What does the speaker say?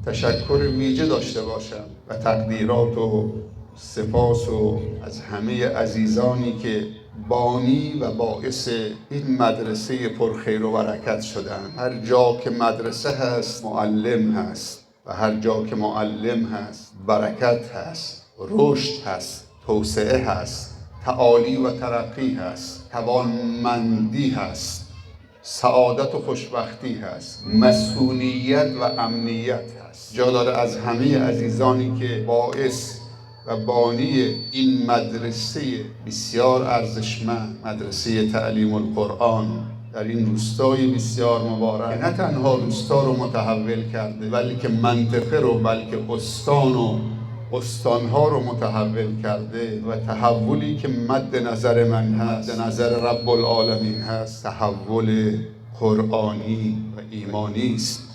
تشکر ویژه داشته باشم و تقدیرات و سپاس و از همه عزیزانی که بانی و باعث این مدرسه پرخیر و برکت شدن. هر جا که مدرسه هست معلم هست و هر جا که معلم هست برکت هست، رشد هست، توسعه هست، تعالی و ترقی هست، توانمندی هست، سعادت و خوشبختی هست، مسئولیت و امنیت هست. جا داره از همه عزیزانی که باعث و بانی این مدرسه بسیار ارزشمند، مدرسه تعلیم القرآن در این روستای بسیار مبارک، نه تنها روستا رو متحول کرده بلکه منطقه رو، بلکه استان و استانها رو متحول کرده و تحولی که مد نظر من هست، مد نظر رب العالمین هست، تحول قرآنی و ایمانی است.